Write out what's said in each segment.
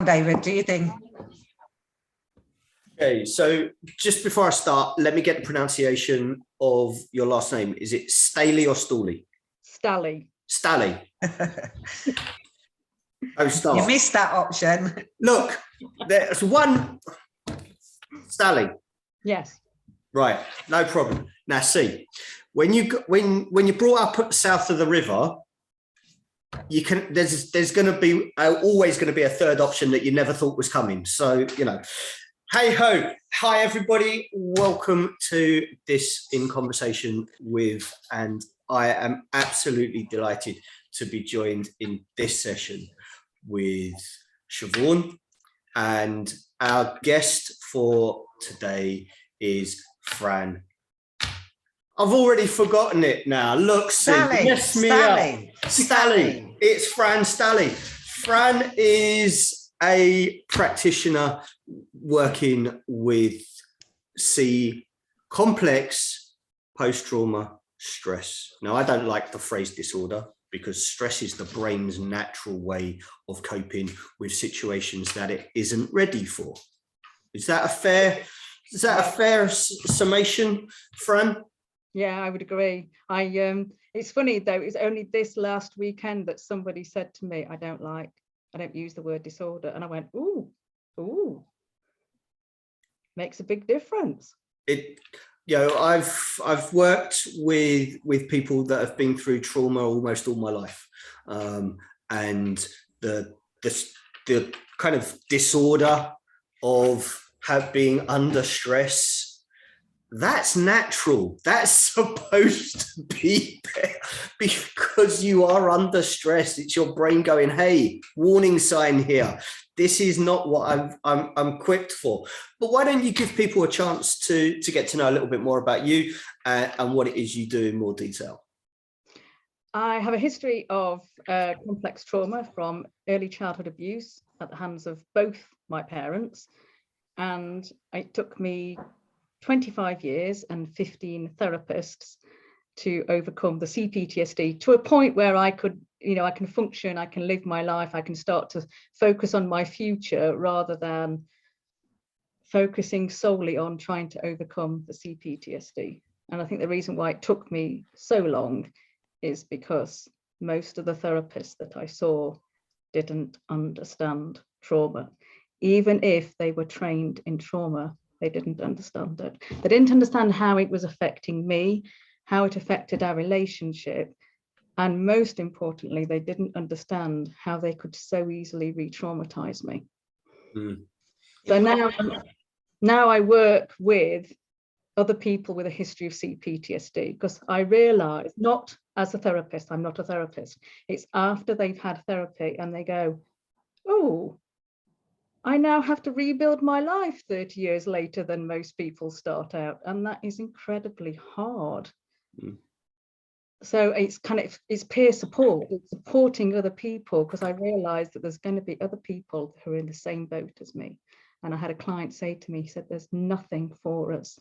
David, do you think? Okay, so just before I start, let me get the pronunciation of your last name. Is it Staley or Stawley? Stally. Stally. Oh, start. You missed that option. Look, there's one. Stally. Yes. Right, no problem. Now, see, when you're brought up south of the river, you can. There's going to be always going to be a third option that you never thought was coming. So hey ho, hi everybody. Welcome to this In Conversation with, and I am absolutely delighted to be joined in this session with Siobhan, and our guest for today is Fran. I've already forgotten it now. Look, mess me up. Stally. It's Fran Stally. Fran is a practitioner working with complex post-trauma stress. Now, I don't like the phrase disorder because stress is the brain's natural way of coping with situations that it isn't ready for. Is that a fair summation, Fran? Yeah, I would agree. It's funny though, it's only this last weekend that somebody said to me, I don't use the word disorder. And I went, ooh, makes a big difference. I've worked with people that have been through trauma almost all my life, and the kind of disorder of being under stress, that's natural. That's supposed to be there because you are under stress. It's your brain going, hey, warning sign here. This is not what I'm equipped for. But why don't you give people a chance to get to know a little bit more about you and what it is you do in more detail? I have a history of complex trauma from early childhood abuse at the hands of both my parents. And it took me 25 years and 15 therapists to overcome the CPTSD to a point where I could, I can function, I can live my life, I can start to focus on my future rather than focusing solely on trying to overcome the CPTSD. And I think the reason why it took me so long is because most of the therapists that I saw didn't understand trauma. Even if they were trained in trauma, they didn't understand it. They didn't understand how it was affecting me, how it affected our relationship. And most importantly, they didn't understand how they could so easily re-traumatize me. So now I work with other people with a history of CPTSD because I realize, not as a therapist, I'm not a therapist, it's after they've had therapy and they go, oh, I now have to rebuild my life 30 years later than most people start out. And that is incredibly hard. So it's peer support, it's supporting other people, because I realized that there's going to be other people who are in the same boat as me. And I had a client say to me, he said, there's nothing for us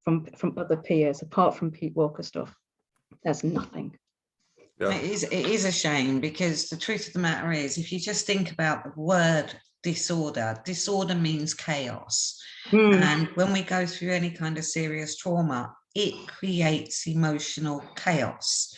from other peers, apart from Pete Walker stuff. There's nothing. Yeah. It is a shame, because the truth of the matter is, if you just think about the word disorder means chaos. And when we go through any kind of serious trauma, it creates emotional chaos.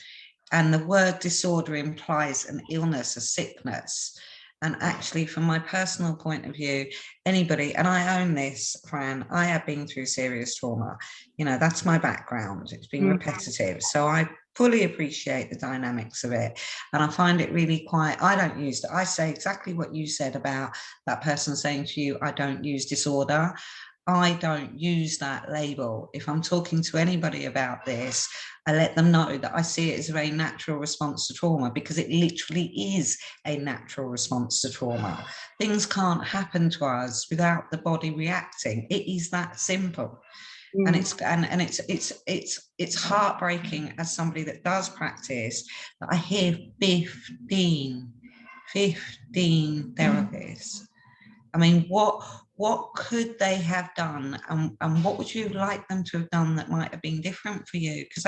And the word disorder implies an illness, a sickness. And actually, from my personal point of view, anybody, and I own this, Fran, I have been through serious trauma. That's my background. It's been repetitive. So I fully appreciate the dynamics of it. And I find it really I say exactly what you said about that person saying to you, I don't use disorder. I don't use that label. If I'm talking to anybody about this, I let them know that I see it as a very natural response to trauma, because it literally is a natural response to trauma. Things can't happen to us without the body reacting. It is that simple. And it's heartbreaking, as somebody that does practice, that I hear 15 therapists. I mean, what what could they have done, and what would you like them to have done that might have been different for you? Because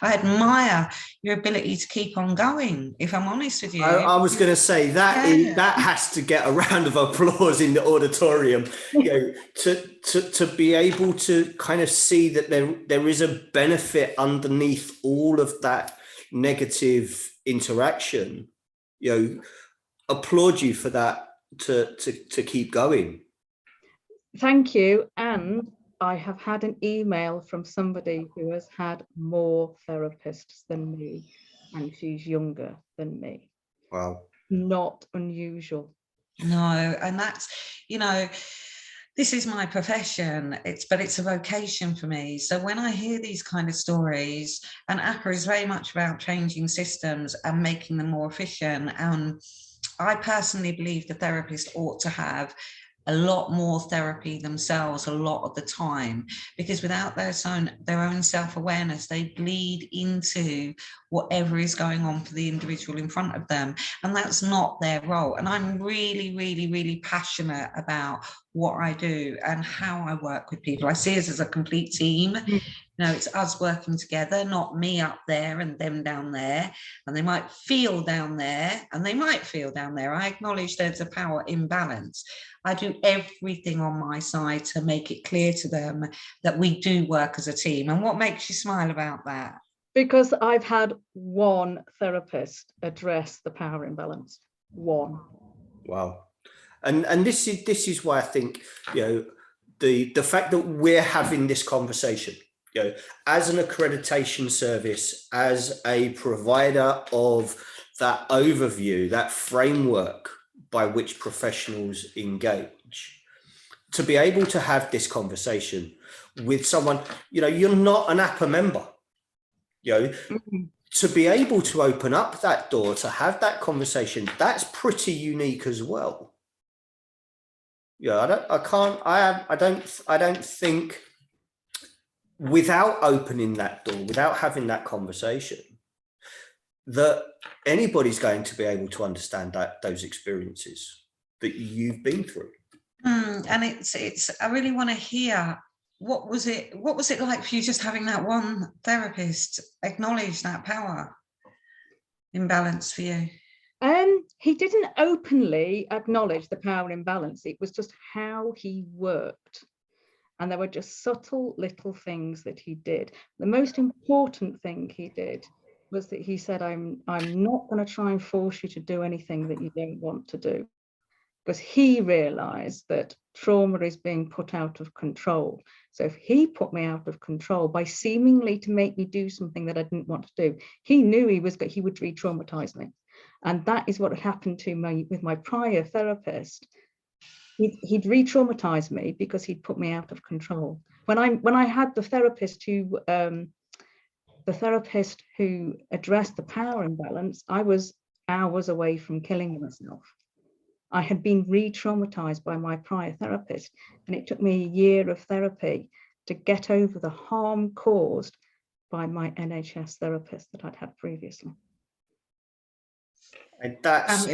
I admire your ability to keep on going, if I'm honest with you. I was going to say that that has to get a round of applause in the auditorium, to be able to kind of see that there is a benefit underneath all of that negative interaction. Applaud you for that, to keep going. Thank you. And I have had an email from somebody who has had more therapists than me, and she's younger than me. Wow. Not unusual. No, and that's, this is my profession, but it's a vocation for me. So when I hear these kind of stories, and APA is very much about changing systems and making them more efficient. I personally believe the therapist ought to have a lot more therapy themselves a lot of the time, because without their own self-awareness, they bleed into whatever is going on for the individual in front of them, and that's not their role. And I'm really, really, really passionate about what I do and how I work with people. I see us as a complete team. It's us working together, not me up there and them down there. And they might feel down there, and they might feel down there. I acknowledge there's a power imbalance. I do everything on my side to make it clear to them that we do work as a team. And what makes you smile about that? Because I've had one therapist address the power imbalance. One. Wow. And this is why I think, the fact that we're having this conversation, as an accreditation service, as a provider of that overview, that framework by which professionals engage, to be able to have this conversation with someone, you're not an APA member, to be able to open up that door, to have that conversation, that's pretty unique as well. I don't think, without opening that door, without having that conversation, that anybody's going to be able to understand those experiences that you've been through. And it's I really want to hear, what was it like for you, just having that one therapist acknowledge that power imbalance for you? He didn't openly acknowledge the power imbalance. It was just how he worked. And there were just subtle little things that he did. The most important thing he did was that he said, I'm not going to try and force you to do anything that you don't want to do. Because he realized that trauma is being put out of control. So if he put me out of control by seemingly to make me do something that I didn't want to do, he knew he would re-traumatize me. And that is what had happened to me with my prior therapist. He'd re-traumatized me because he'd put me out of control. When I had the therapist who addressed the power imbalance, I was hours away from killing myself. I had been re-traumatized by my prior therapist, and it took me a year of therapy to get over the harm caused by my NHS therapist that I'd had previously. And that's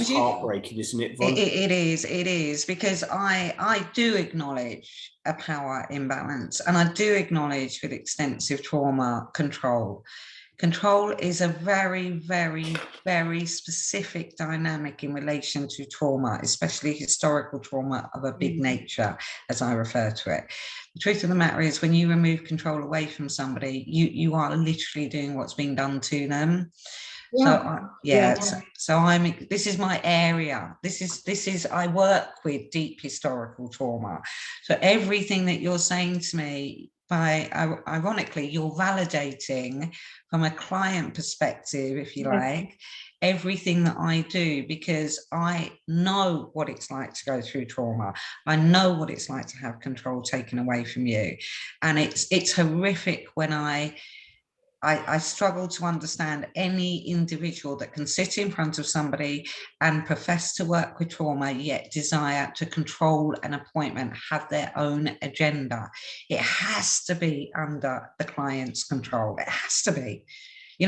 heartbreaking, isn't it, Von? It is, because I do acknowledge a power imbalance, and I do acknowledge with extensive trauma control. Control is a very, very, very specific dynamic in relation to trauma, especially historical trauma of a big nature, as I refer to it. The truth of the matter is, when you remove control away from somebody, you are literally doing what's being done to them. Yeah. So this is my area. This is I work with deep historical trauma. So everything that you're saying to me, ironically, you're validating from a client perspective, if you like, everything that I do, because I know what it's like to go through trauma. I know what it's like to have control taken away from you. And it's horrific when I struggle to understand any individual that can sit in front of somebody and profess to work with trauma, yet desire to control an appointment, have their own agenda. It has to be under the client's control. It has to be.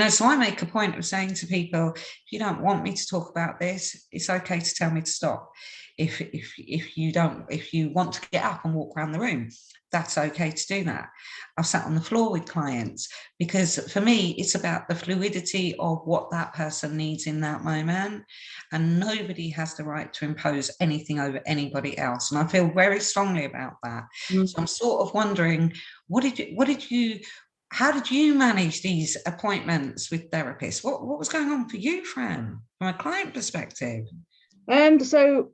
So I make a point of saying to people, if you don't want me to talk about this, it's okay to tell me to stop. if you want to get up and walk around the room, that's okay to do that. I've sat on the floor with clients, because for me, it's about the fluidity of what that person needs in that moment. And nobody has the right to impose anything over anybody else. And I feel very strongly about that. So I'm sort of wondering, how did you manage these appointments with therapists? What was going on for you, Fran, from a client perspective? So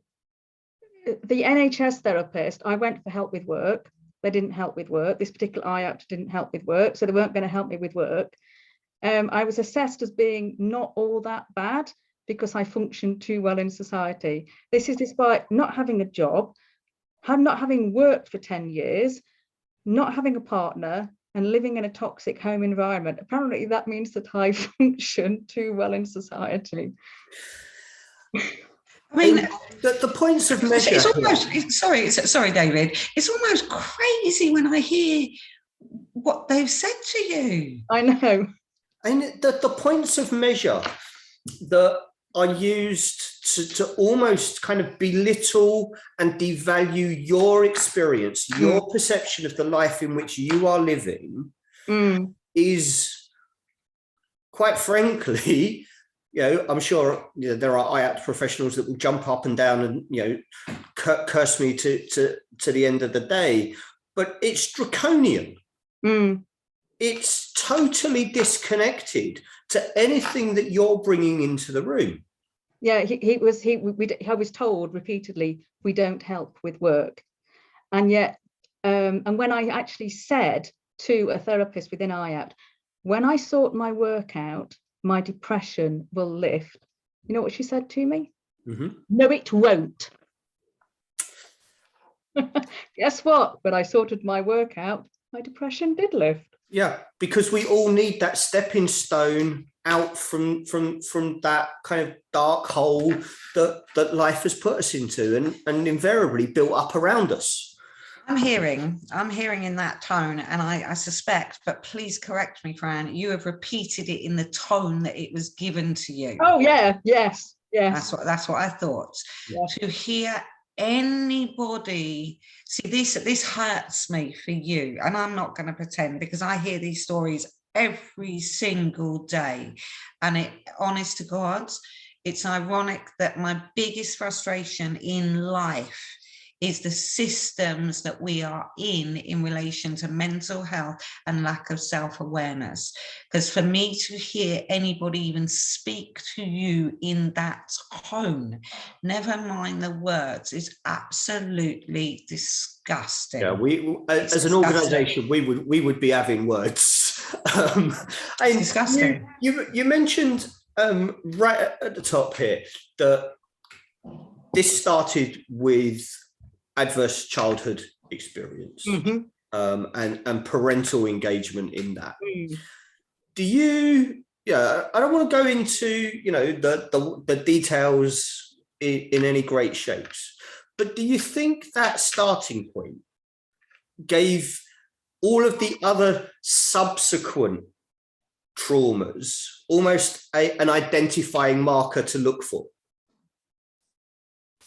the NHS therapist, I went for help with work. They didn't help with work. This particular IAPT didn't help with work, so they weren't going to help me with work. I was assessed as being not all that bad because I functioned too well in society. This is despite not having a job, not having worked for 10 years, not having a partner, and living in a toxic home environment. Apparently that means that I function too well in society. I mean, the points of measure. It's almost, sorry, David. It's almost crazy when I hear what they've said to you. I know. And the points of measure that are used to almost kind of belittle and devalue your experience, your perception of the life in which you are living, is, quite frankly, I'm sure there are IAPT professionals that will jump up and down and curse me to the end of the day, but it's draconian. It's totally disconnected to anything that you're bringing into the room. Yeah, I was told repeatedly, we don't help with work. And yet, and when I actually said to a therapist within IAPT, when I sort my work out, my depression will lift. You know what she said to me? No, it won't. Guess what? When I sorted my work out, my depression did lift. Yeah, because we all need that stepping stone out from that kind of dark hole that life has put us into and invariably built up around us. I'm hearing in that tone, and I suspect, but please correct me, Fran, you have repeated it in the tone that it was given to you. Oh yeah, yes. That's what I thought. Yeah. To hear anybody, see, this hurts me for you, and I'm not going to pretend, because I hear these stories every single day, and honest to God, it's ironic that my biggest frustration in life is the systems that we are in relation to mental health and lack of self-awareness. Because for me to hear anybody even speak to you in that tone, never mind the words, is absolutely disgusting. Yeah, we as an organisation, we would be having words. It's disgusting. You mentioned right at the top here that this started with adverse childhood experience and parental engagement in that. Do you? Yeah, I don't want to go into the details in any great shapes, but do you think that starting point gave all of the other subsequent traumas almost an identifying marker to look for?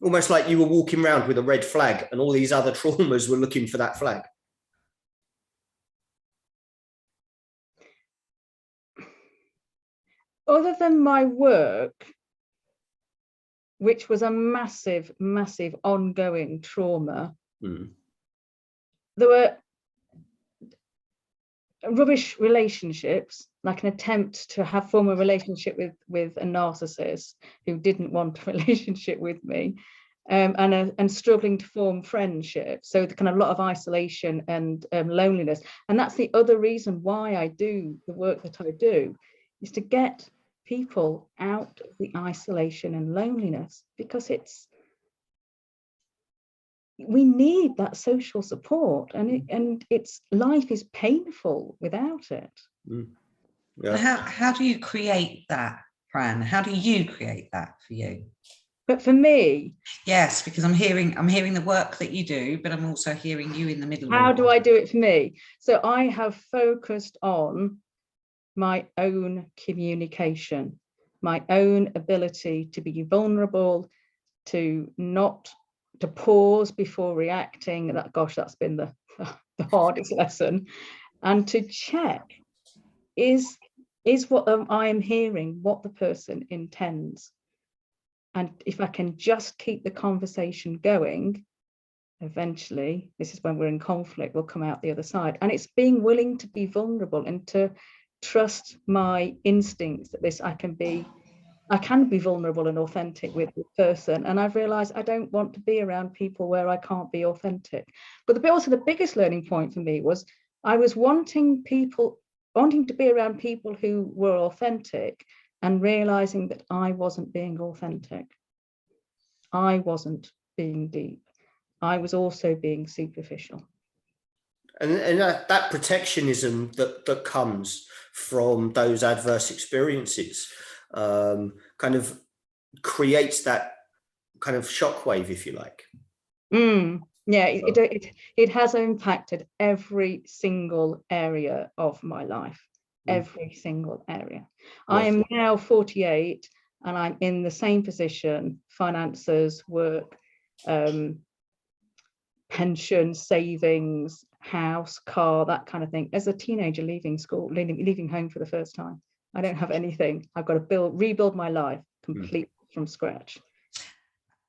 Almost like you were walking around with a red flag and all these other traumas were looking for that flag. Other than my work, which was a massive, massive ongoing trauma, there were rubbish relationships, like an attempt to form a relationship with a narcissist who didn't want a relationship with me, and struggling to form friendships. So the kind of lot of isolation and loneliness. And that's the other reason why I do the work that I do, is to get people out of the isolation and loneliness, because we need that social support, and life is painful without it. Yeah. How do you create that, Fran? How do you create that for you? But for me, yes, because I'm hearing the work that you do, but I'm also hearing you in the middle. How do I do it for me? So I have focused on my own communication, my own ability to be vulnerable, to not to pause before reacting. That's been the hardest lesson. And to check, is what I am hearing what the person intends? And if I can just keep the conversation going, eventually, this is when we're in conflict, we'll come out the other side. And it's being willing to be vulnerable and to trust my instincts that I can be vulnerable and authentic with the person. And I've realized I don't want to be around people where I can't be authentic. But also the biggest learning point for me was I was wanting to be around people who were authentic and realizing that I wasn't being authentic. I wasn't being deep. I was also being superficial. And that protectionism that comes from those adverse experiences kind of creates that kind of shockwave, if you like. Yeah, it has impacted every single area of my life, every single area. I am now 48 and I'm in the same position, finances, work, pension, savings, house, car, that kind of thing, as a teenager leaving school, leaving home for the first time. I don't have anything. I've got to rebuild my life completely from scratch.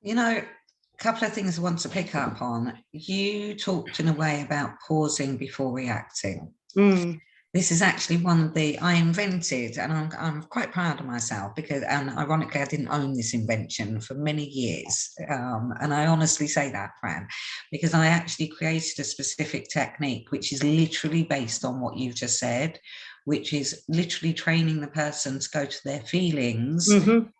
You know, a couple of things I want to pick up on. You talked in a way about pausing before reacting. This is actually one that I invented, and I'm quite proud of myself because, and ironically, I didn't own this invention for many years. And I honestly say that, Fran, because I actually created a specific technique, which is literally based on what you've just said, which is literally training the person to go to their feelings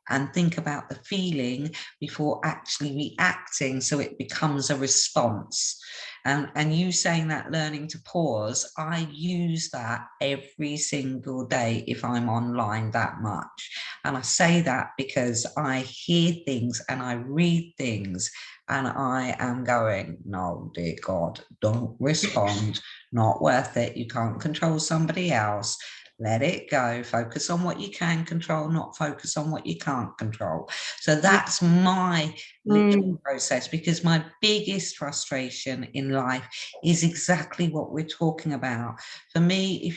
and think about the feeling before actually reacting, so it becomes a response. And you saying that, learning to pause, I use that every single day if I'm online that much. And I say that because I hear things and I read things and I am going, no, dear God, don't respond, not worth it. You can't control somebody else. Let it go. Focus on what you can control, not focus on what you can't control. So that's my little process, because my biggest frustration in life is exactly what we're talking about. For me,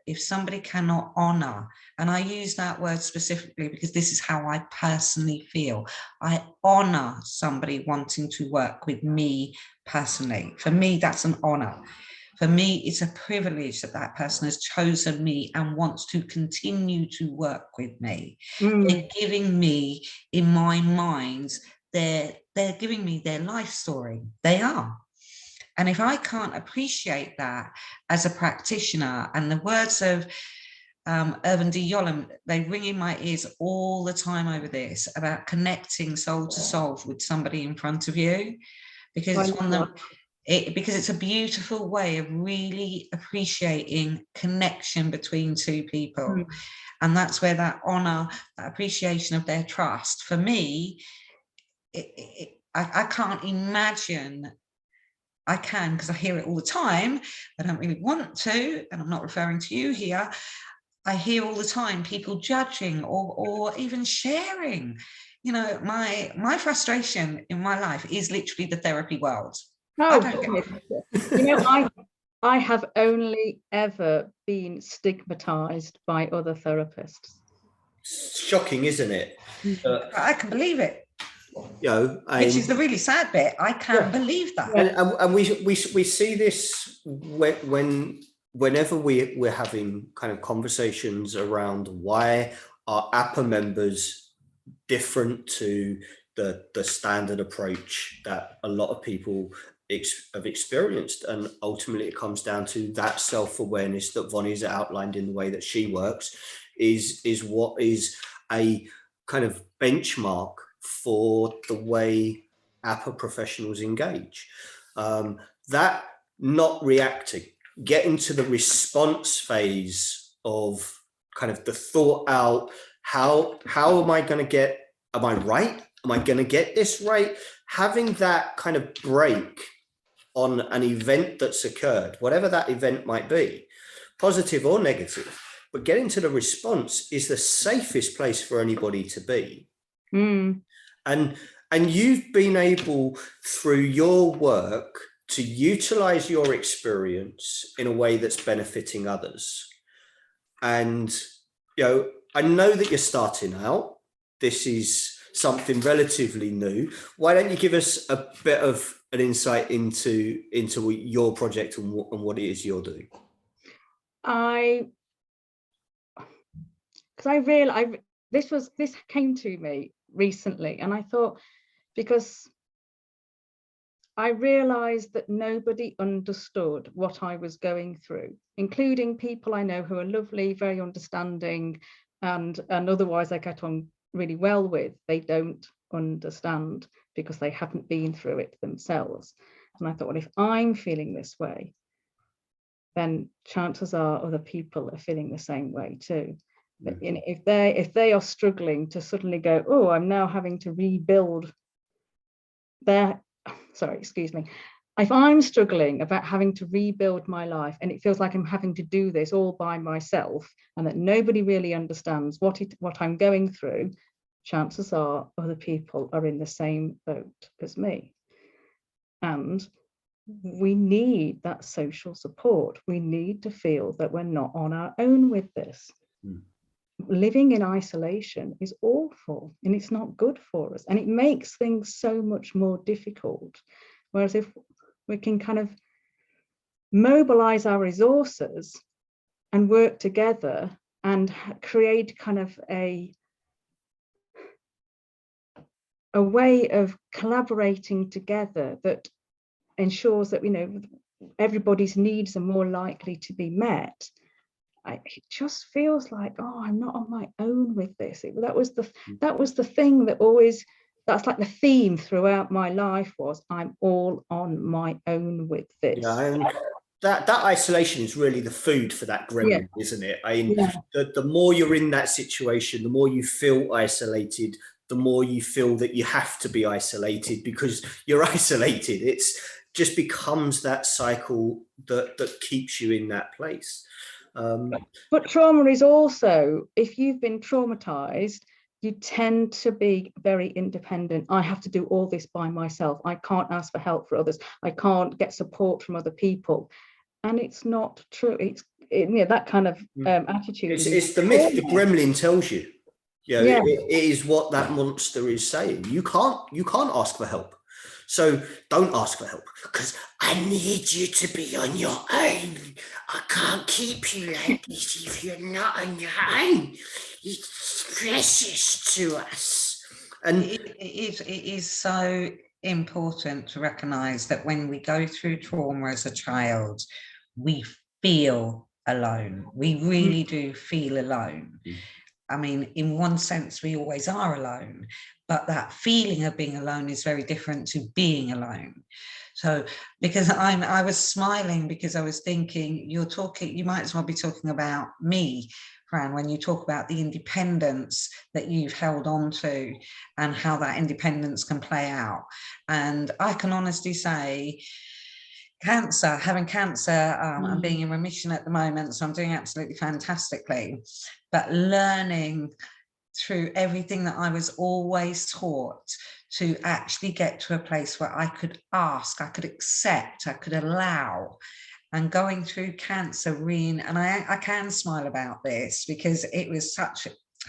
if somebody cannot honor, and I use that word specifically because this is how I personally feel, I honor somebody wanting to work with me personally. For me, that's an honor. For me, it's a privilege that that person has chosen me and wants to continue to work with me. They're giving me, in my mind, they're giving me their life story. They are. And if I can't appreciate that as a practitioner, and the words of Irvin D. Yolom, they ring in my ears all the time over this, about connecting soul to soul with somebody in front of you, because it's one of them. Because it's a beautiful way of really appreciating connection between two people. And that's where that honor, that appreciation of their trust, for me, I can't imagine. I can, because I hear it all the time. I don't really want to, and I'm not referring to you here. I hear all the time people judging or even sharing. You know, my frustration in my life is literally the therapy world. You know, I have only ever been stigmatized by other therapists. Shocking, isn't it? I can believe it. You know, which is the really sad bit. I can't believe that. And we see this whenever we're having kind of conversations around why are APA members different to the standard approach that a lot of people have experienced. And ultimately it comes down to that self-awareness that Vonnie's outlined in the way that she works is what is a kind of benchmark for the way APA professionals engage. That not reacting, getting to the response phase of kind of the thought out, how am I going to get, am I right? Am I going to get this right? Having that kind of break on an event that's occurred, whatever that event might be, positive or negative, but getting to the response is the safest place for anybody to be. And And you've been able, through your work, to utilize your experience in a way that's benefiting others. And, you know, I know that you're starting out. This is something relatively new. Why don't you give us a bit of an insight into your project and what it is you're doing? Because I realized this came to me recently, and I thought, because I realized that nobody understood what I was going through, including people I know who are lovely, very understanding, and otherwise I get on really well with. They don't understand because they haven't been through it themselves. And I thought, well, if I'm feeling this way, then chances are other people are feeling the same way too. But if they are struggling to suddenly go, oh, I'm now having to rebuild their, sorry, excuse me. If I'm struggling about having to rebuild my life, and it feels like I'm having to do this all by myself, and that nobody really understands what I'm going through, chances are other people are in the same boat as me. And we need that social support. We need to feel that we're not on our own with this. Living in isolation is awful, and it's not good for us, and it makes things so much more difficult. Whereas if we can kind of mobilize our resources and work together and create kind of a way of collaborating together that ensures that, you know, everybody's needs are more likely to be met, it just feels like, oh, I'm not on my own with this. That was the thing that always, that's like the theme throughout my life, was I'm all on my own with this. Yeah, and that isolation is really the food for that gremlin, isn't it? I mean, the more you're in that situation, the more you feel isolated, the more you feel that you have to be isolated because you're isolated. It's just becomes that cycle that keeps you in that place. But trauma is also, if you've been traumatized, you tend to be very independent. I have to do all this by myself. I can't ask for help for others. I can't get support from other people. And it's not true. It's that kind of attitude. It's the myth the gremlin tells you. Yeah, it is what that monster is saying. You can't ask for help. So don't ask for help, because I need you to be on your own. I can't keep you like this if you're not on your own. It's precious to us. And it is so important to recognise that when we go through trauma as a child, we feel alone. We really do feel alone. I mean, in one sense, we always are alone, but that feeling of being alone is very different to being alone. So, because I was smiling because I was thinking, you might as well be talking about me, Fran, when you talk about the independence that you've held on to and how that independence can play out. And I can honestly say, having cancer and being in remission at the moment, so I'm doing absolutely fantastically, but learning through everything that I was always taught to actually get to a place where I could ask, I could accept, I could allow, and going through cancer, and I can smile about this because it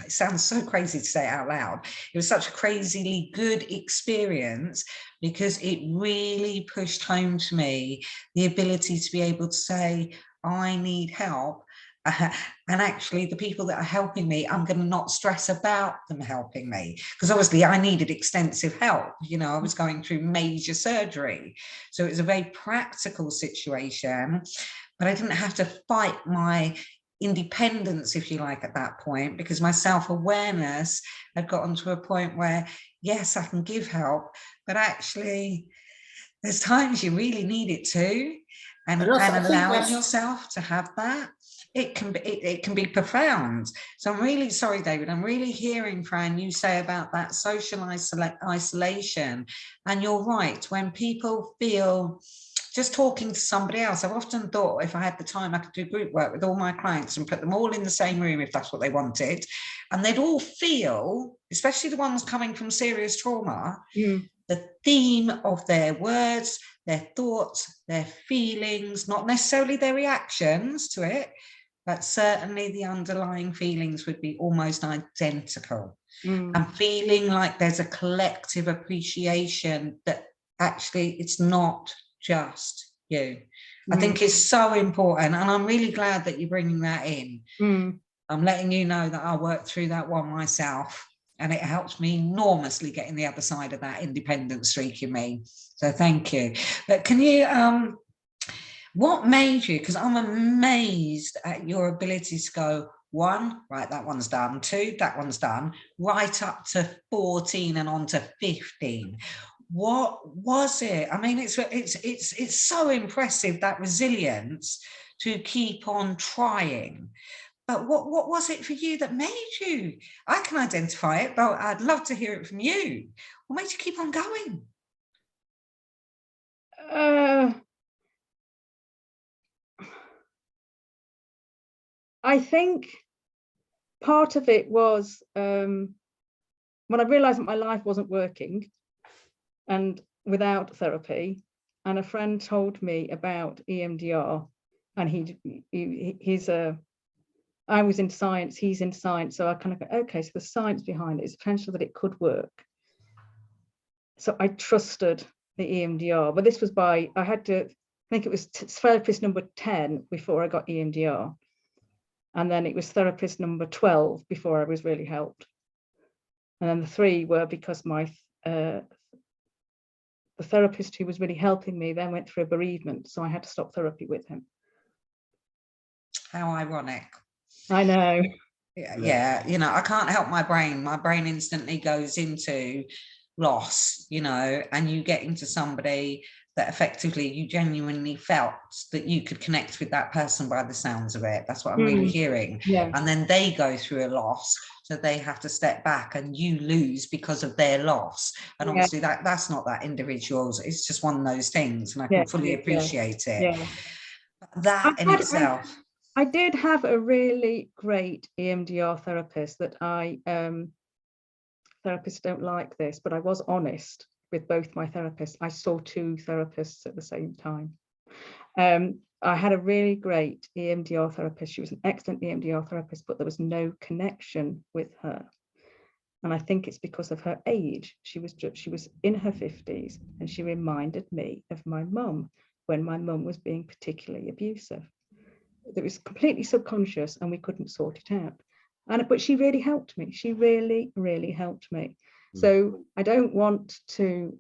sounds so crazy to say it out loud. It was such a crazily good experience because it really pushed home to me the ability to be able to say, I need help. And actually the people that are helping me, I'm going to not stress about them helping me, because obviously I needed extensive help. You know, I was going through major surgery. So it was a very practical situation, but I didn't have to fight my independence, if you like, at that point, because my self-awareness had gotten to a point where, yes, I can give help, but actually there's times you really need it too. And allowing yourself to have that, it can be profound. So I'm really sorry, David, I'm really hearing, Fran, you say about that social isolation. And you're right, when people feel, just talking to somebody else, I've often thought if I had the time, I could do group work with all my clients and put them all in the same room if that's what they wanted. And they'd all feel especially the ones coming from serious trauma, Mm. the theme of their words, their thoughts, their feelings, not necessarily their reactions to it, but certainly the underlying feelings would be almost identical. And feeling like there's a collective appreciation that actually it's not just you. I think it's so important, and I'm really glad that you're bringing that in. I'm letting you know that I worked through that one myself, and it helped me enormously getting the other side of that independent streak in me. So thank you. But can you, what made you, because I'm amazed at your ability to go, 1, right, that one's done, 2, that one's done, right up to 14 and on to 15. What was it? I mean, it's so impressive, that resilience to keep on trying. But what was it for you that made you? I can identify it, but I'd love to hear it from you. What made you keep on going? I think part of it was when I realized that my life wasn't working and without therapy, and a friend told me about EMDR, and I was into science, he's into science, so I kind of go, okay, so the science behind it is potential that it could work. So I trusted the EMDR, but this was I think it was therapist number 10 before I got EMDR. And then it was therapist number 12 before I was really helped. And then the 3 were because the therapist who was really helping me then went through a bereavement, so I had to stop therapy with him. How ironic. I know. Yeah, you know, I can't help my brain. My brain instantly goes into loss, you know, and you get into somebody that effectively you genuinely felt that you could connect with that person by the sounds of it. That's what I'm really hearing. Yeah. And then they go through a loss, so they have to step back and you lose because of their loss. And obviously that's not that individual's, it's just one of those things, and I can fully appreciate it. Yeah. That in itself. I did have a really great EMDR therapist that therapists don't like this, but I was honest with both my therapists. I saw 2 therapists at the same time. I had a really great EMDR therapist. She was an excellent EMDR therapist, but there was no connection with her. And I think it's because of her age. She was in her 50s, and she reminded me of my mum when my mum was being particularly abusive. It was completely subconscious, and we couldn't sort it out. But she really helped me. She really, really helped me. So I don't want to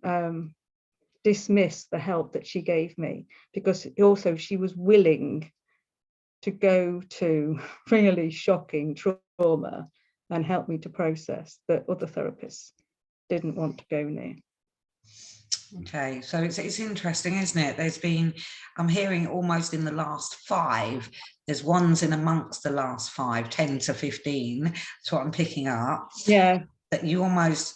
dismiss the help that she gave me, because also she was willing to go to really shocking trauma and help me to process that other therapists didn't want to go near. Okay, so it's interesting, isn't it? I'm hearing almost in the last 5, there's ones in amongst the last 5, 10 to 15, that's what I'm picking up. Yeah. That you almost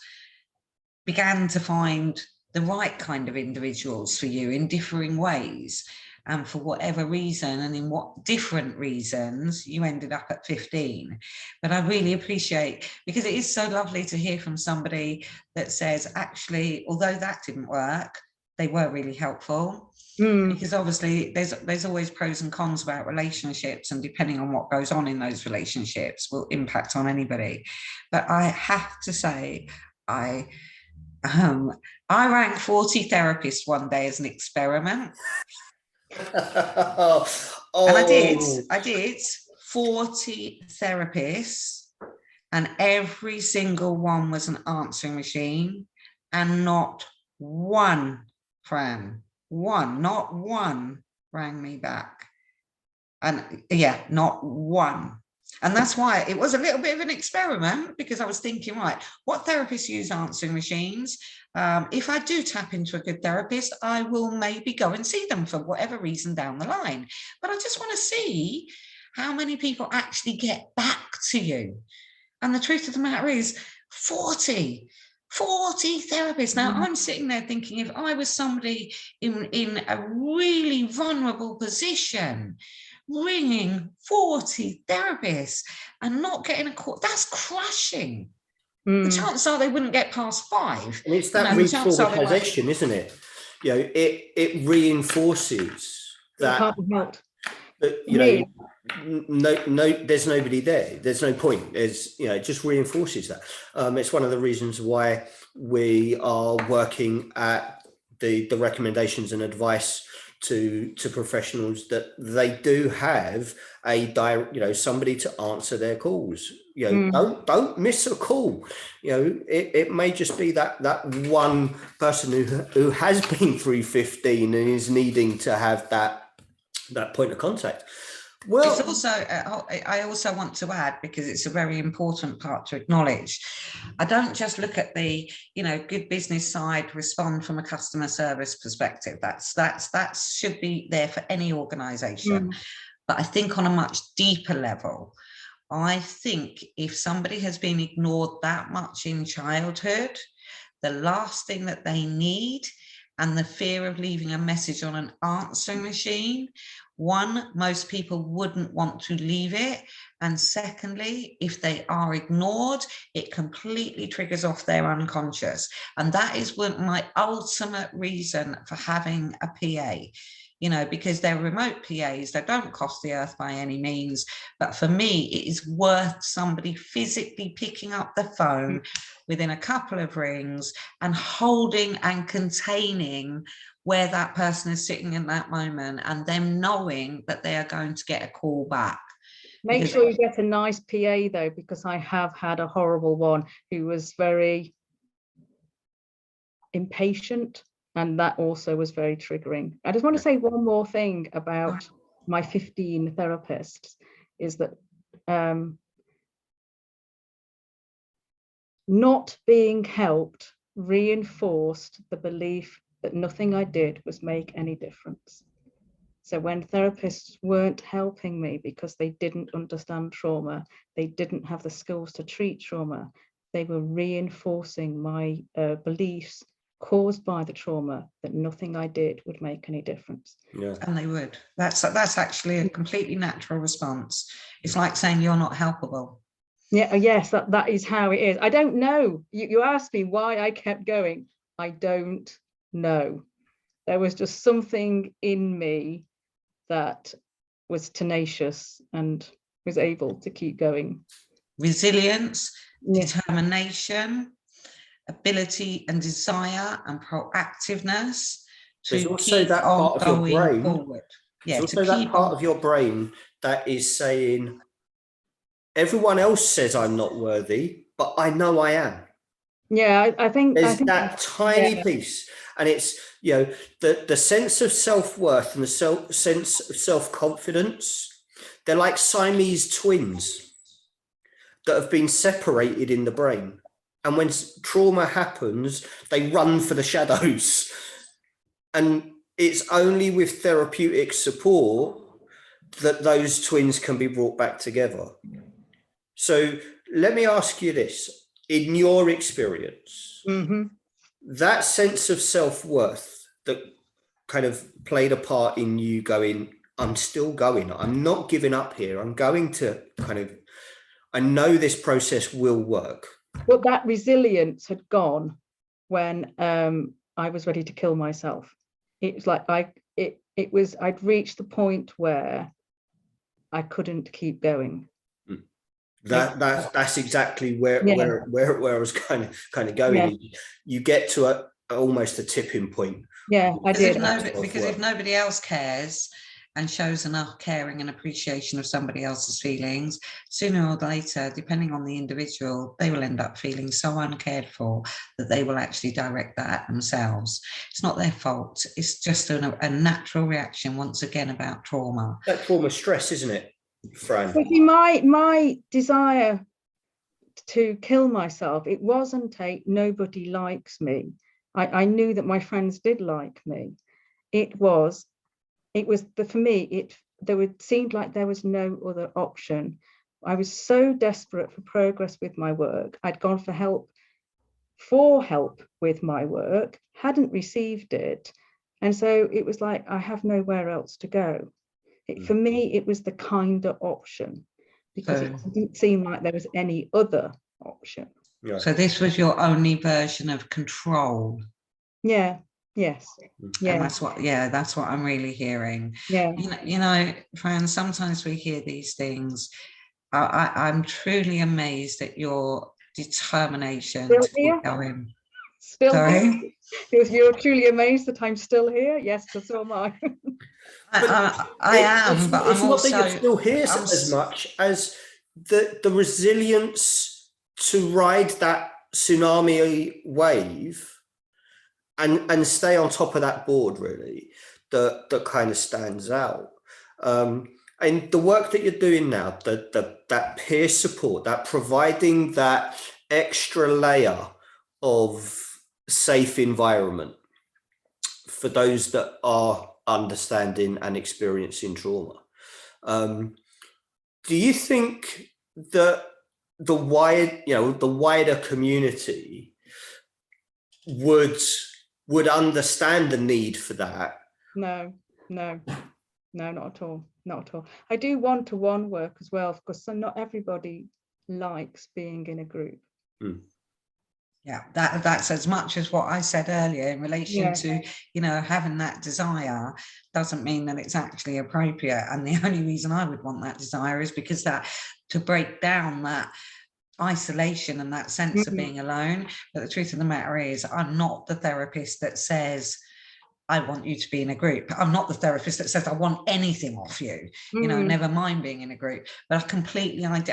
began to find the right kind of individuals for you in differing ways. And for whatever reason, and in what different reasons, you ended up at 15. But I really appreciate, because it is so lovely to hear from somebody that says, actually, although that didn't work, they were really helpful. Because obviously there's always pros and cons about relationships, and depending on what goes on in those relationships will impact on anybody. But I have to say, I rang 40 therapists one day as an experiment. And I did 40 therapists, and every single one was an answering machine, and not one, Fran, not one rang me back. And not one. And that's why it was a little bit of an experiment, because I was thinking, right, what therapists use answering machines? If I do tap into a good therapist, I will maybe go and see them for whatever reason down the line. But I just want to see how many people actually get back to you. And the truth of the matter is 40 therapists. Now I'm sitting there thinking, if I was somebody in a really vulnerable position, ringing 40 therapists and not getting a call, that's crushing. the chances are they wouldn't get past 5. And it's that re-traumatization, isn't it? You know, it reinforces that. Can't be helped. But, you know, no, there's nobody there. There's no point. It's, you know, it just reinforces that. It's one of the reasons why we are working at the recommendations and advice to professionals, that they do have somebody to answer their calls. You know, don't miss a call. You know, it may just be that one person who has been through 15 and is needing to have that point of contact. Well, it's also, I also want to add, because it's a very important part to acknowledge, I don't just look at the, you know, good business side, respond from a customer service perspective. That should be there for any organization. But I think on a much deeper level, I think if somebody has been ignored that much in childhood, the last thing that they need, and the fear of leaving a message on an answering machine, one, most people wouldn't want to leave it. And secondly, if they are ignored, it completely triggers off their unconscious. And that is my ultimate reason for having a PA, you know, because they're remote PAs. They don't cost the earth by any means. But for me, it is worth somebody physically picking up the phone within a couple of rings and holding and containing where that person is sitting in that moment, and them knowing that they are going to get a call back. Make sure you get a nice PA though, because I have had a horrible one who was very impatient, and that also was very triggering. I just want to say one more thing about my 15 therapists, is that not being helped reinforced the belief that nothing I did was make any difference. So when therapists weren't helping me because they didn't understand trauma, they didn't have the skills to treat trauma, they were reinforcing my beliefs caused by the trauma that nothing I did would make any difference. Yeah. And they would. That's actually a completely natural response. It's like saying you're not helpable. Yeah, yes, that is how it is. I don't know. You asked me why I kept going. I don't know. There was just something in me that was tenacious and was able to keep going. Resilience, determination, ability and desire and proactiveness to keep that on part of your going brain forward. Yeah, there's also that part of your brain that is saying, everyone else says I'm not worthy, but I know I am. Yeah, I think there's that tiny piece, and it's, you know, the sense of self-worth and the sense of self-confidence. They're like Siamese twins that have been separated in the brain, and when trauma happens, they run for the shadows. And it's only with therapeutic support that those twins can be brought back together. So let me ask you this. In your experience, that sense of self-worth that kind of played a part in you going, I'm still going, I'm not giving up here, I'm going to I know this process will work. Well, that resilience had gone when I was ready to kill myself. It was like I'd reached the point where I couldn't keep going. That's exactly where I was kind of going. Yeah. You get to almost a tipping point. Yeah, I did. Because if nobody else cares and shows enough caring and appreciation of somebody else's feelings, sooner or later, depending on the individual, they will end up feeling so uncared for that they will actually direct that at themselves. It's not their fault. It's just a natural reaction, once again, about trauma. That trauma stress, isn't it, Fran? My desire to kill myself, it wasn't nobody likes me. I knew that my friends did like me. It seemed like there was no other option. I was so desperate for progress with my work. I'd gone for help with my work, hadn't received it. And so it was like, I have nowhere else to go. For me, it was the kinder option, because it didn't seem like there was any other option. Yeah. So this was your only version of control. Yeah. Yes. Yeah. And that's what I'm really hearing. Yeah. You know, Fran, sometimes we hear these things. I'm truly amazed at your determination Still to keep here? going. Still Sorry? here? You're truly amazed that I'm still here? Yes, because so am I. I am, but it's I'm not also, that you're still here as much as the resilience to ride that tsunami wave and stay on top of that board, really, that kind of stands out. And the work that you're doing now, that peer support, that providing that extra layer of safe environment for those that are understanding and experiencing trauma. Do you think that the wider community would understand the need for that? No, not at all. Not at all. I do one-to-one work as well, because not everybody likes being in a group. Yeah, that's as much as what I said earlier in relation to, you know, having that desire doesn't mean that it's actually appropriate. And the only reason I would want that desire is because that to break down that isolation and that sense of being alone. But the truth of the matter is, I'm not the therapist that says, I want you to be in a group. I'm not the therapist that says I want anything off you, you know, never mind being in a group. But I completely, I'm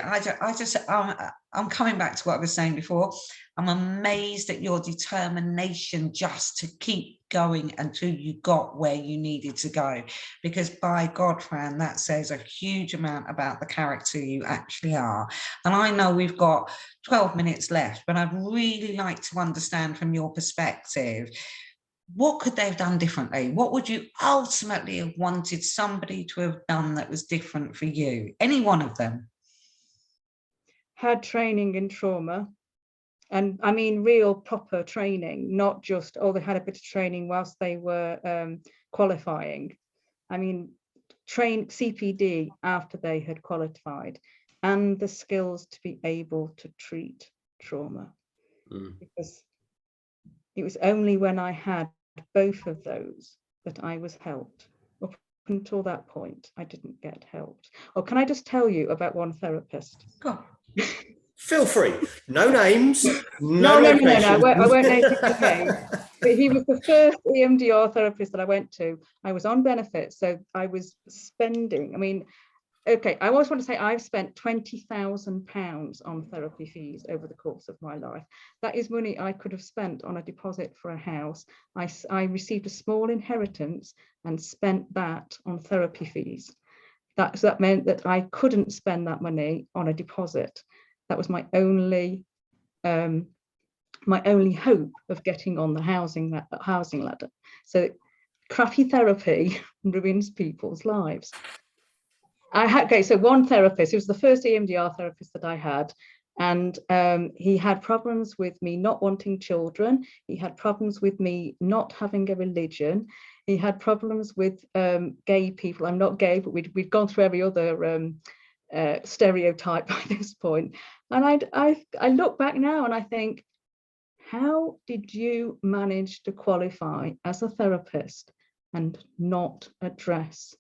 coming back to what I was saying before. I'm amazed at your determination just to keep going until you got where you needed to go. Because by God, Fran, that says a huge amount about the character you actually are. And I know we've got 12 minutes left, but I'd really like to understand from your perspective, what could they have done differently? What would you ultimately have wanted somebody to have done that was different for you? Any one of them? Had training in trauma. And I mean, real proper training, not just, oh, they had a bit of training whilst they were qualifying. I mean, train CPD after they had qualified, and the skills to be able to treat trauma. Because it was only when I had both of those that I was helped. Up until that point, I didn't get helped. Or can I just tell you about one therapist? Go on. Feel free. No names. No. I won't name his name. But he was the first EMDR therapist that I went to. I was on benefits, so I was spending. I mean, okay, I always want to say I've spent £20,000 on therapy fees over the course of my life. That is money I could have spent on a deposit for a house. I received a small inheritance and spent that on therapy fees. That meant that I couldn't spend that money on a deposit. That was my only hope of getting on the housing ladder. So crappy therapy ruins people's lives. So one therapist, it was the first EMDR therapist that I had, and he had problems with me not wanting children. He had problems with me not having a religion. He had problems with gay people. I'm not gay, but we've gone through every other stereotype by this point. And I look back now and I think, how did you manage to qualify as a therapist and not address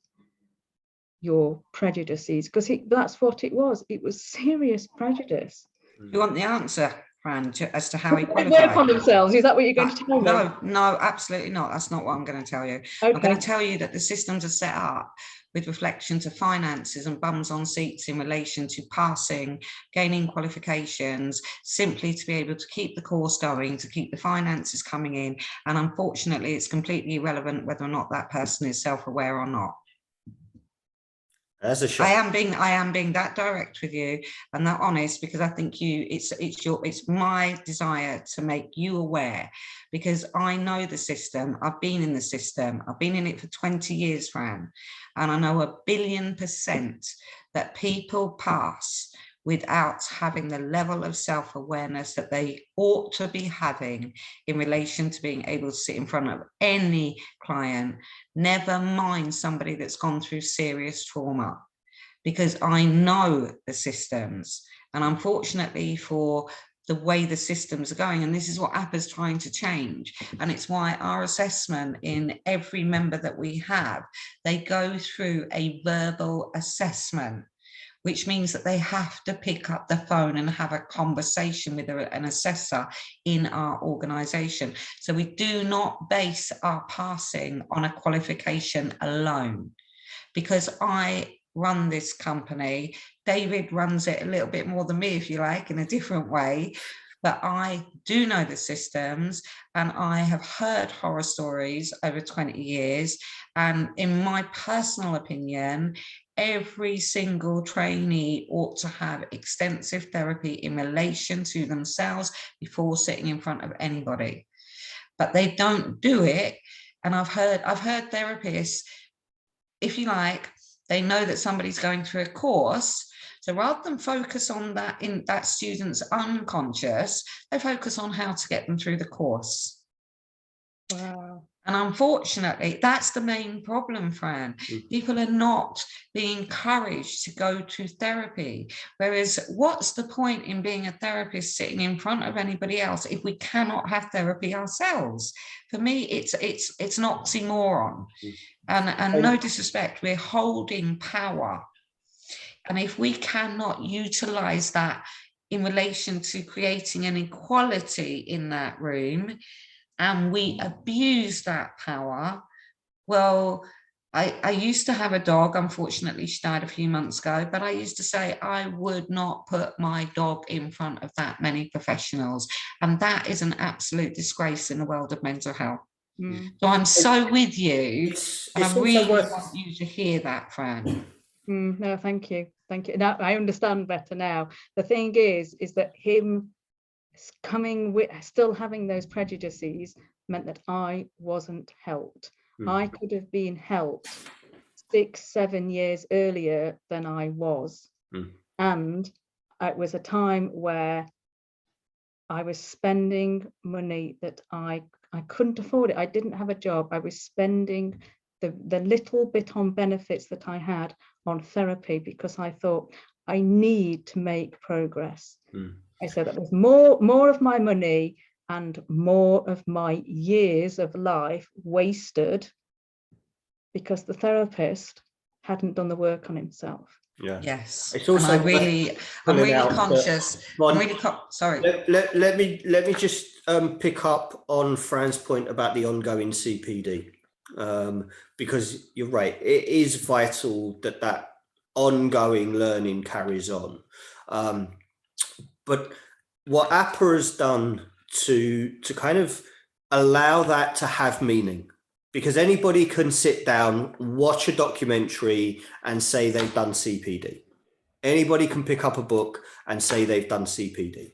your prejudices? Because that's what it was. It was serious prejudice. You want the answer, Fran, as to how he qualified? Work on themselves. Is that what you're going to tell me? No, absolutely not. That's not what I'm going to tell you. Okay. I'm going to tell you that the systems are set up with reflection to finances and bums on seats in relation to passing, gaining qualifications, simply to be able to keep the course going, to keep the finances coming in. And unfortunately, it's completely irrelevant whether or not that person is self-aware or not. That's a shock. I am being that direct with you and that honest, because I think it's my desire to make you aware, because I know the system. I've been in the system. I've been in it for 20 years, Fran, and I know 1,000,000,000% that people pass without having the level of self-awareness that they ought to be having in relation to being able to sit in front of any client, never mind somebody that's gone through serious trauma, because I know the systems. And unfortunately for the way the systems are going. And this is what APA's trying to change. And it's why our assessment in every member that we have, they go through a verbal assessment, which means that they have to pick up the phone and have a conversation with an assessor in our organisation. So we do not base our passing on a qualification alone, because I run this company. David runs it a little bit more than me, if you like, in a different way. But I do know the systems, and I have heard horror stories over 20 years. And in my personal opinion, every single trainee ought to have extensive therapy in relation to themselves before sitting in front of anybody. But they don't do it. And I've heard therapists, if you like, they know that somebody's going through a course. So rather than focus on that in that student's unconscious, they focus on how to get them through the course. Wow. And unfortunately, that's the main problem, Fran. People are not being encouraged to go to therapy. Whereas what's the point in being a therapist sitting in front of anybody else if we cannot have therapy ourselves? For me, it's an oxymoron. And no disrespect, we're holding power. And if we cannot utilize that in relation to creating an equality in that room, and we abuse that power, well, I used to have a dog. Unfortunately, she died a few months ago, but I used to say I would not put my dog in front of that many professionals. And that is an absolute disgrace in the world of mental health. So I'm so with you, and I really want you to hear that, Fran. No, thank you. Thank you. Now I understand better now. The thing is that him coming with still having those prejudices meant that I wasn't helped. I could have been helped 6-7 years earlier than I was. And it was a time where I was spending money that I couldn't afford it. I didn't have a job. I was spending the little bit on benefits that I had on therapy because I thought I need to make progress. I said that was more of my money and more of my years of life wasted because the therapist hadn't done the work on himself. Yeah. Yes. It's also I'm really conscious. Sorry. Let me just pick up on Fran's point about the ongoing CPD, because you're right. It is vital that ongoing learning carries on. But what APA has done to kind of allow that to have meaning, because anybody can sit down, watch a documentary and say they've done CPD. Anybody can pick up a book and say they've done CPD.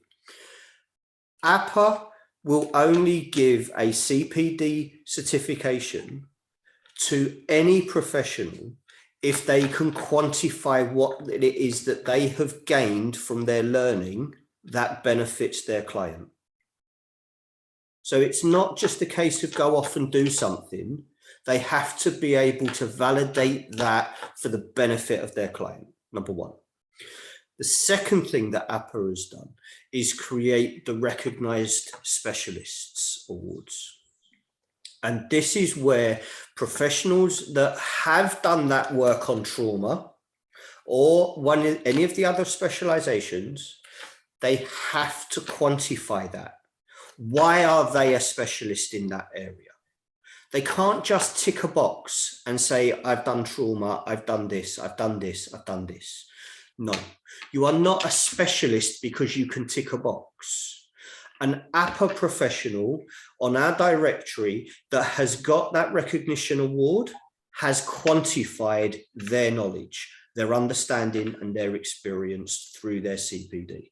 APA will only give a CPD certification to any professional if they can quantify what it is that they have gained from their learning that benefits their client. So it's not just a case of go off and do something. They have to be able to validate that for the benefit of their client, number one. The second thing that APA has done is create the Recognised Specialists Awards. And this is where professionals that have done that work on trauma or any of the other specializations, they have to quantify that. Why are they a specialist in that area? They can't just tick a box and say, I've done trauma, I've done this, I've done this, I've done this. No, you are not a specialist because you can tick a box. An APA professional on our directory that has got that recognition award has quantified their knowledge, their understanding and their experience through their CPD.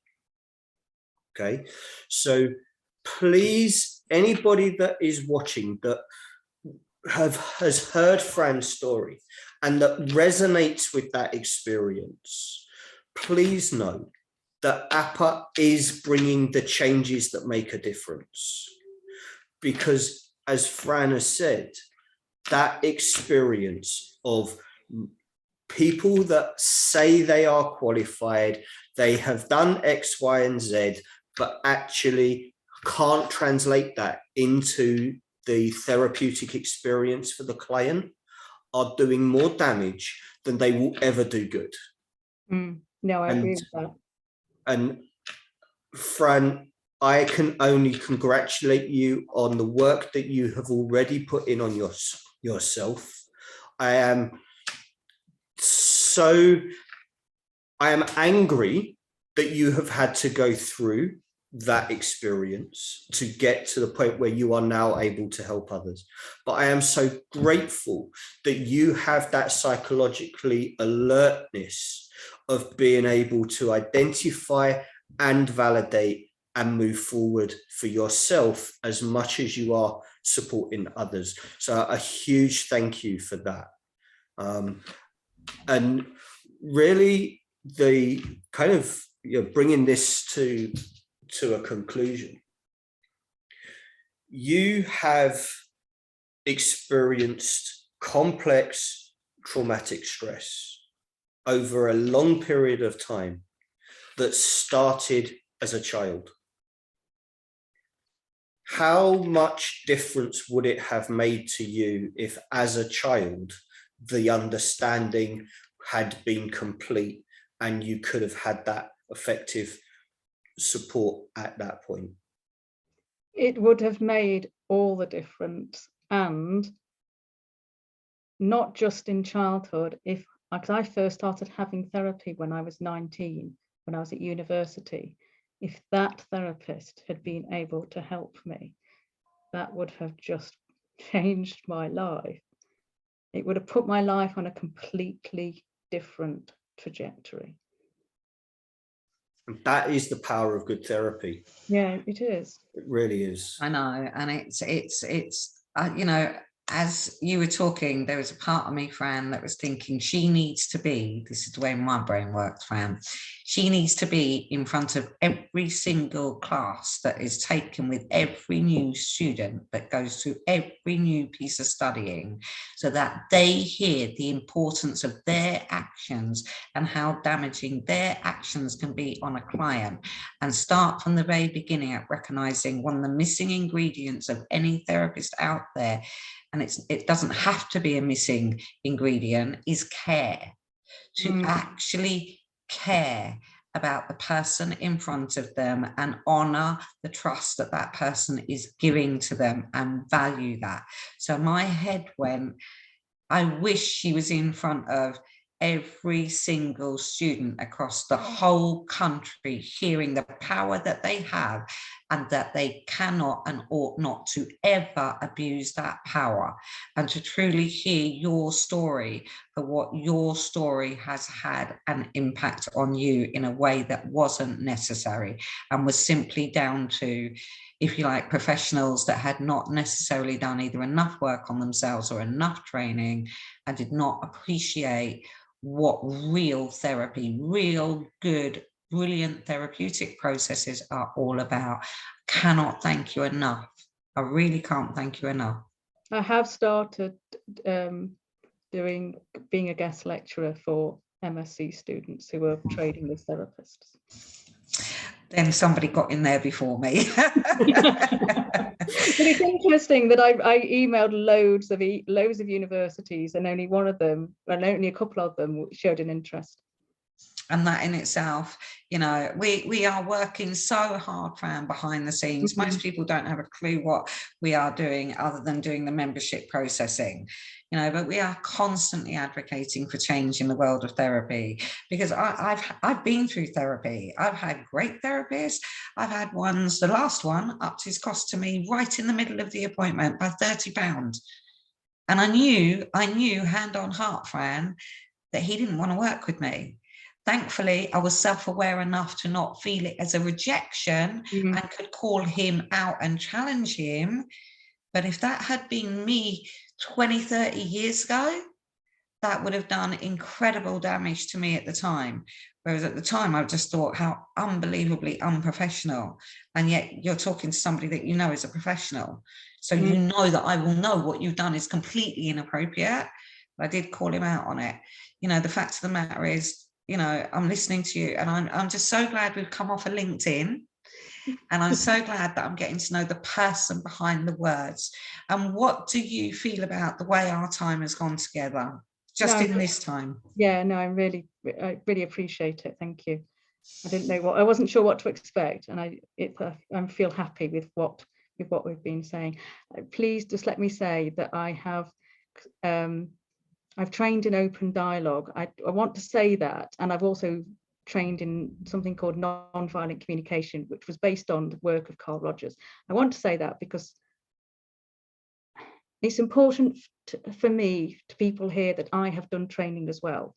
Okay, so please, anybody that is watching that has heard Fran's story and that resonates with that experience, please know that APA is bringing the changes that make a difference. Because as Fran has said, that experience of people that say they are qualified, they have done X, Y, and Z, but actually can't translate that into the therapeutic experience for the client, are doing more damage than they will ever do good. No, I agree with that. And Fran, I can only congratulate you on the work that you have already put in on yourself. I am angry that you have had to go through that experience to get to the point where you are now able to help others. But I am so grateful that you have that psychologically alertness of being able to identify and validate and move forward for yourself as much as you are supporting others. So a huge thank you for that. And really the kind of, bringing this to a conclusion, you have experienced complex traumatic stress over a long period of time that started as a child. How much difference would it have made to you if, as a child, the understanding had been complete and you could have had that effective support at that point? It would have made all the difference, and not just in childhood. Because I first started having therapy when I was 19, when I was at university. If that therapist had been able to help me, that would have just changed my life. It would have put my life on a completely different trajectory. And that is the power of good therapy. Yeah, it is. It really is. I know, and it's as you were talking, there was a part of me, Fran, that was thinking she needs to be, this is the way my brain works, Fran, she needs to be in front of every single class that is taken with every new student that goes through every new piece of studying, so that they hear the importance of their actions and how damaging their actions can be on a client, and start from the very beginning at recognizing one of the missing ingredients of any therapist out there, and it doesn't have to be a missing ingredient, is care. To actually care about the person in front of them and honor the trust that that person is giving to them and value that. So my head went, I wish she was in front of every single student across the whole country, hearing the power that they have and that they cannot and ought not to ever abuse that power, and to truly hear your story for what your story has had an impact on you in a way that wasn't necessary and was simply down to, if you like, professionals that had not necessarily done either enough work on themselves or enough training and did not appreciate what real therapy, real good, brilliant therapeutic processes are all about. Cannot thank you enough. I really can't thank you enough. I have started being a guest lecturer for MSc students who are training as therapists. Then somebody got in there before me. But it's interesting that I emailed loads of universities, and only one of them, and only a couple of them, showed an interest. And that in itself, we are working so hard, Fran, behind the scenes. Most people don't have a clue what we are doing other than doing the membership processing, but we are constantly advocating for change in the world of therapy, because I've been through therapy. I've had great therapists. I've had ones, the last one upped his cost to me right in the middle of the appointment by £30. And I knew hand on heart, Fran, that he didn't want to work with me. Thankfully, I was self-aware enough to not feel it as a rejection and could call him out and challenge him. But if that had been me 20, 30 years ago, that would have done incredible damage to me at the time. Whereas at the time, I just thought how unbelievably unprofessional. And yet you're talking to somebody that you know is a professional. So you know that I will know what you've done is completely inappropriate. But I did call him out on it. The fact of the matter is, I'm listening to you, and I'm just so glad we've come off of LinkedIn, And I'm so glad that I'm getting to know the person behind the words. And what do you feel about the way our time has gone together, just in this time? Yeah, no, I really appreciate it. Thank you. I wasn't sure what to expect, and I feel happy with what we've been saying. Please just let me say that I've trained in open dialogue. I want to say that, and I've also trained in something called non-violent communication, which was based on the work of Carl Rogers. I want to say that because it's important for me, to people here, that I have done training as well.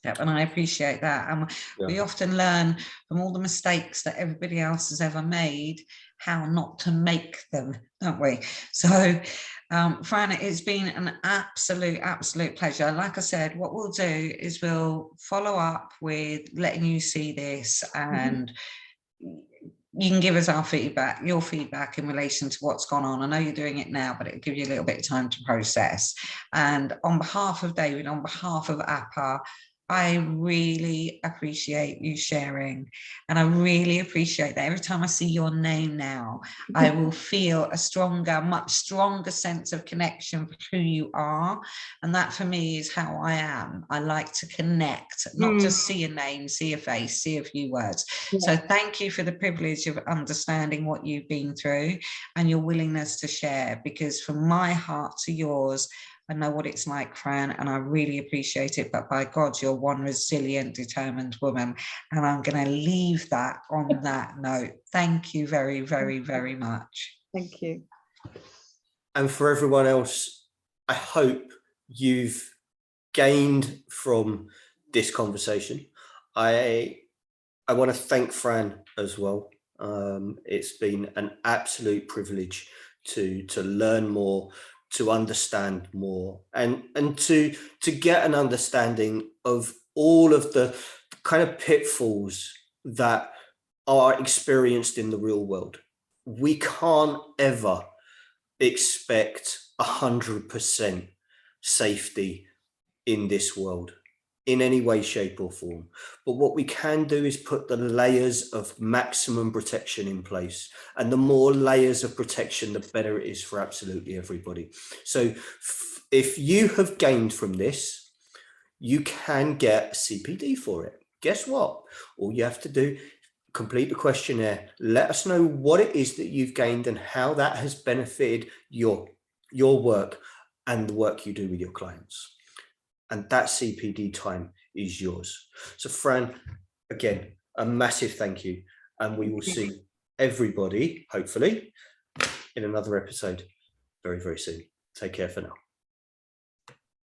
Yep, and I appreciate that. And we often learn from all the mistakes that everybody else has ever made, how not to make them, don't we? So, Fran, it's been an absolute pleasure. Like I said, what we'll do is we'll follow up with letting you see this, and you can give us your feedback in relation to what's gone on. I know you're doing it now, but it'll give you a little bit of time to process. And on behalf of David, on behalf of APA, I really appreciate you sharing, and I really appreciate that every time I see your name now, I will feel a much stronger sense of connection for who you are. And that for me is how I am. I like to connect, not just see a name, see a face, see a few words. So thank you for the privilege of understanding what you've been through and your willingness to share, because from my heart to yours, I know what it's like, Fran, and I really appreciate it. But by God, you're one resilient, determined woman. And I'm going to leave that on that note. Thank you very, very, very much. Thank you. And for everyone else, I hope you've gained from this conversation. I want to thank Fran as well. It's been an absolute privilege to learn more, to understand more, and to get an understanding of all of the kind of pitfalls that are experienced in the real world. We can't ever expect 100% safety in this world in any way, shape or form. But what we can do is put the layers of maximum protection in place. And the more layers of protection, the better it is for absolutely everybody. So if you have gained from this, you can get a CPD for it. Guess what? All you have to do, complete the questionnaire. Let us know what it is that you've gained and how that has benefited your work and the work you do with your clients. And that CPD time is yours. So Fran, again, a massive thank you. And we will see everybody, hopefully, in another episode very, very soon. Take care for now.